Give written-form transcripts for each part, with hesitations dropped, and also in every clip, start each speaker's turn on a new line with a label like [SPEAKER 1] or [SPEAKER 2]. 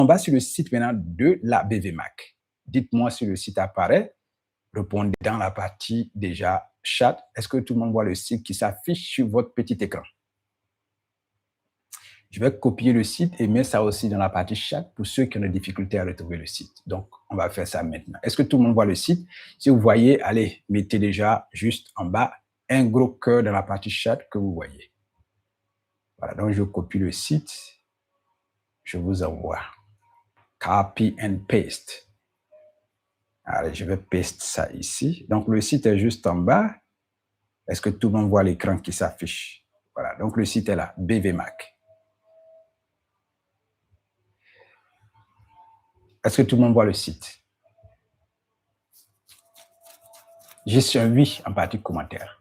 [SPEAKER 1] On va sur le site maintenant de la BVMAC. Dites-moi si le site apparaît. Répondez dans la partie déjà chat. Est-ce que tout le monde voit le site qui s'affiche sur votre petit écran? Je vais copier le site et mettre ça aussi dans la partie chat pour ceux qui ont des difficultés à retrouver le site. Donc, on va faire ça maintenant. Est-ce que tout le monde voit le site? Si vous voyez, allez, mettez déjà juste en bas un gros cœur dans la partie chat que vous voyez. Voilà, donc je copie le site. Je vous envoie. Copy and paste. Allez, je vais paste ça ici. Donc, le site est juste en bas. Est-ce que tout le monde voit l'écran qui s'affiche? Voilà, donc le site est là, BVMAC. Est-ce que tout le monde voit le site? J'ai sur un oui en partie commentaire.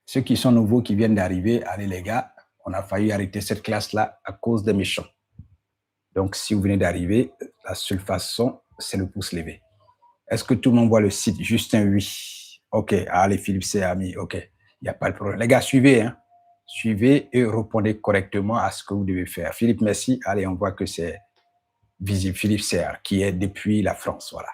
[SPEAKER 1] Ceux qui sont nouveaux, qui viennent d'arriver, allez les gars, on a failli arrêter cette classe-là à cause des méchants. Donc, si vous venez d'arriver, la seule façon, c'est le pouce levé. Est-ce que tout le monde voit le site? Juste un oui. OK, allez, Philippe, c'est ami. OK, il n'y a pas de problème. Les gars, suivez, hein. Suivez et répondez correctement à ce que vous devez faire. Philippe, merci. Allez, on voit que c'est visible. Philippe Serre, qui est depuis la France, voilà.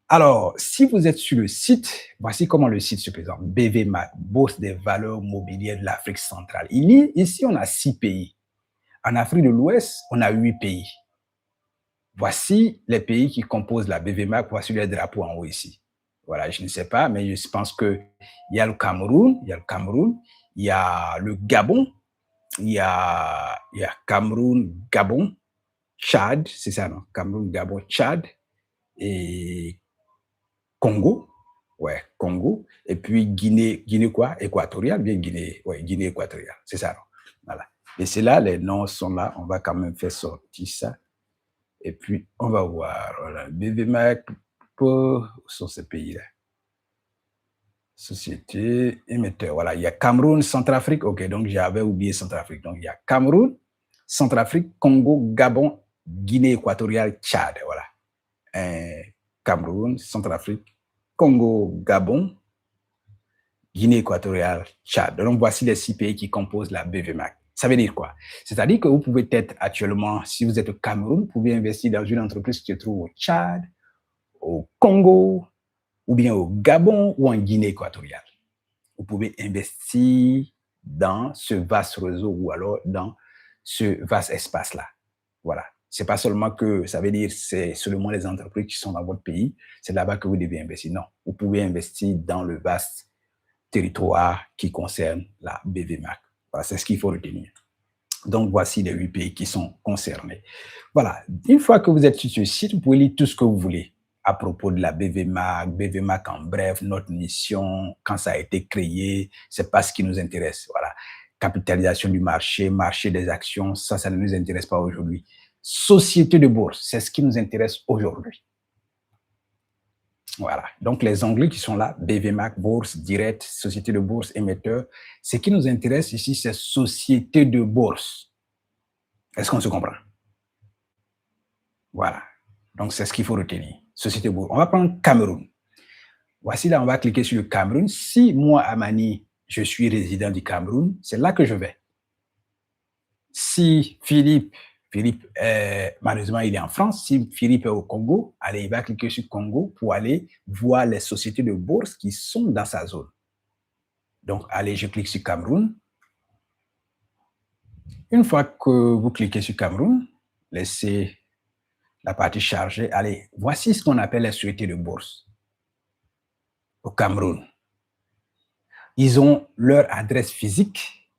[SPEAKER 1] Alors, si vous êtes sur le site, voici comment le site se présente. BVMAC, Bourse des valeurs mobilières de l'Afrique centrale. Ici, on a 6 pays. En Afrique de l'Ouest, on a 8 pays. Voici les pays qui composent la BVMAC. Voici les drapeaux en haut ici. Voilà, je ne sais pas, mais je pense qu'il y a le Cameroun, il y a le Gabon, il y a Cameroun, Gabon, Tchad, c'est ça, non? Cameroun, Gabon, Tchad et Congo. Ouais, Congo. Et puis Guinée quoi? Équatoriale, bien Guinée. Ouais, Guinée équatoriale, c'est ça, non? Voilà. Et c'est là, les noms sont là. On va quand même faire sortir ça. Et puis, on va voir. Voilà, BVMAC, où sont ces pays-là? Société, émetteur. Voilà, il y a Cameroun, Centrafrique. OK, donc j'avais oublié Centrafrique. Donc, il y a Cameroun, Centrafrique, Congo, Gabon, Guinée équatoriale, Tchad. Voilà. Cameroun, Centrafrique, Congo, Gabon, Guinée équatoriale, Tchad. Donc, voici les 6 pays qui composent la BVMAC. Ça veut dire quoi? C'est-à-dire que vous pouvez être actuellement, si vous êtes au Cameroun, vous pouvez investir dans une entreprise qui se trouve au Tchad, au Congo, ou bien au Gabon ou en Guinée équatoriale. Vous pouvez investir dans ce vaste réseau ou alors dans ce vaste espace-là. Voilà. C'est pas seulement que ça veut dire c'est seulement les entreprises qui sont dans votre pays, c'est là-bas que vous devez investir. Non, vous pouvez investir dans le vaste territoire qui concerne la BVMAC. Voilà, c'est ce qu'il faut retenir. Donc, voici les 8 pays qui sont concernés. Voilà. Une fois que vous êtes sur ce site, vous pouvez lire tout ce que vous voulez à propos de la BVMAC en bref, notre mission, quand ça a été créé, c'est pas ce qui nous intéresse. Voilà. Capitalisation du marché, marché des actions, ça ne nous intéresse pas aujourd'hui. Société de bourse, c'est ce qui nous intéresse aujourd'hui. Voilà. Donc, les onglets qui sont là, BVMAC, bourse, direct, société de bourse, émetteur. Ce qui nous intéresse ici, c'est société de bourse. Est-ce qu'on se comprend? Voilà. Donc, c'est ce qu'il faut retenir. Société de bourse. On va prendre Cameroun. Voici là, on va cliquer sur le Cameroun. Si moi, Amani, je suis résident du Cameroun, c'est là que je vais. Si Philippe, malheureusement, il est en France. Si Philippe est au Congo, allez, il va cliquer sur Congo pour aller voir les sociétés de bourse qui sont dans sa zone. Donc, allez, je clique sur Cameroun. Une fois que vous cliquez sur Cameroun, laissez la partie chargée. Allez, voici ce qu'on appelle les sociétés de bourse au Cameroun. Ils ont leur adresse physique,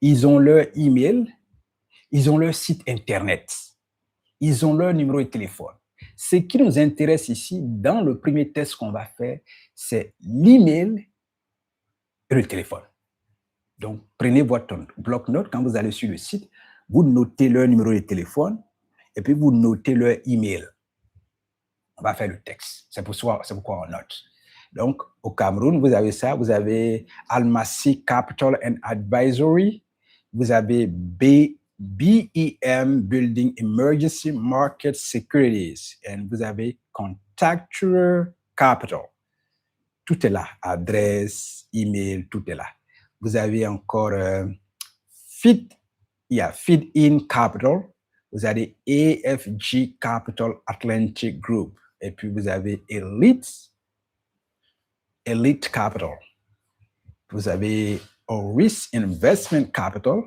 [SPEAKER 1] ils ont leur email, ils ont leur site internet, ils ont leur numéro de téléphone. Ce qui nous intéresse ici, dans le premier test qu'on va faire, c'est l'email et le téléphone. Donc, prenez votre bloc-notes quand vous allez sur le site, vous notez leur numéro de téléphone et puis vous notez leur email. On va faire le texte. C'est pourquoi on note. Donc, au Cameroun, vous avez ça. Vous avez Almasi Capital and Advisory. Vous avez BEM, Building Emergency Market Securities. Et vous avez Contactual Capital. Tout est là. Adresse, email, tout est là. Vous avez encore Fit il y a Feed-In Capital, vous avez AFG Capital Atlantic Group, et puis vous avez Elite Capital. Vous avez Oris Investment Capital,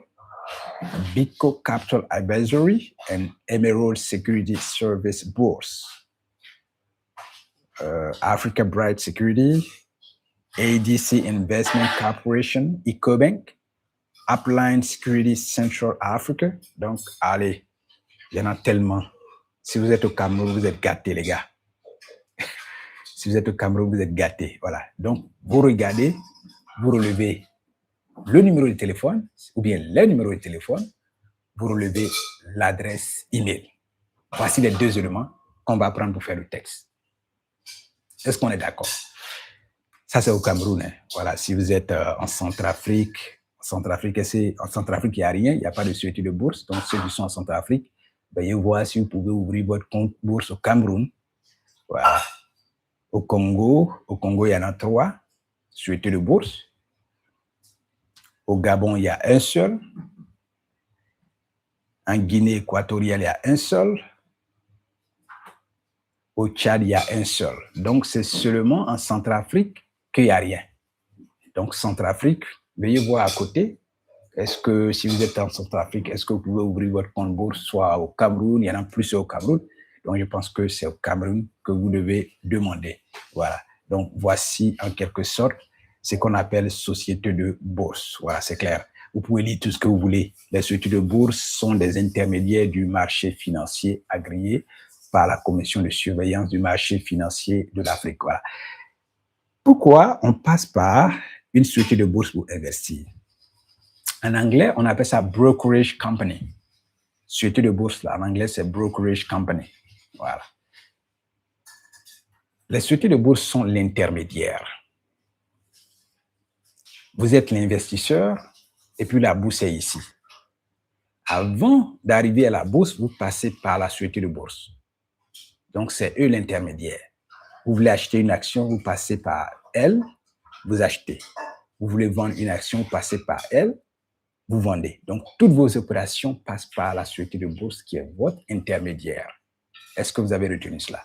[SPEAKER 1] Bitco Capital Advisory, and Emerald Security Service Bourse. Africa Bright Security, ADC Investment Corporation, Ecobank, Upline Security Central Africa. Donc, allez, il y en a tellement. Si vous êtes au Cameroun, vous êtes gâtés, les gars. Si vous êtes au Cameroun, vous êtes gâtés. Voilà. Donc, vous regardez, vous relevez le numéro de téléphone, ou bien les numéros de téléphone, vous relevez l'adresse email. Voici les deux éléments qu'on va prendre pour faire le texte. Est-ce qu'on est d'accord? Ça, c'est au Cameroun. Hein. Voilà, si vous êtes en Centrafrique, il n'y a rien, il n'y a pas de société de bourse. Donc, ceux qui sont en Centrafrique, veuillez voir si vous pouvez ouvrir votre compte bourse au Cameroun. Voilà. Au Congo, il y en a 3 sociétés de bourse. Au Gabon, il y a un seul. En Guinée équatoriale, il y a un seul. Au Tchad, il y a un seul. Donc, c'est seulement en Centrafrique qu'il n'y a rien. Donc, Centrafrique, veuillez voir à côté. Est-ce que si vous êtes en Centrafrique, est-ce que vous pouvez ouvrir votre compte bourse soit au Cameroun? Il y en a plus au Cameroun. Donc, je pense que c'est au Cameroun que vous devez demander. Voilà. Donc, voici en quelque sorte ce qu'on appelle société de bourse. Voilà, c'est clair. Vous pouvez lire tout ce que vous voulez. Les sociétés de bourse sont des intermédiaires du marché financier agréés par la Commission de surveillance du marché financier de l'Afrique. Voilà. Pourquoi on passe par une société de bourse pour investir? En anglais, on appelle ça brokerage company. Société de bourse, là, en anglais, c'est brokerage company. Voilà. Les sociétés de bourse sont l'intermédiaire. Vous êtes l'investisseur et puis la bourse est ici. Avant d'arriver à la bourse, vous passez par la société de bourse. Donc, c'est eux l'intermédiaire. Vous voulez acheter une action, vous passez par elle, vous achetez. Vous voulez vendre une action, vous passez par elle, vous vendez. Donc, toutes vos opérations passent par la société de bourse qui est votre intermédiaire. Est-ce que vous avez retenu cela?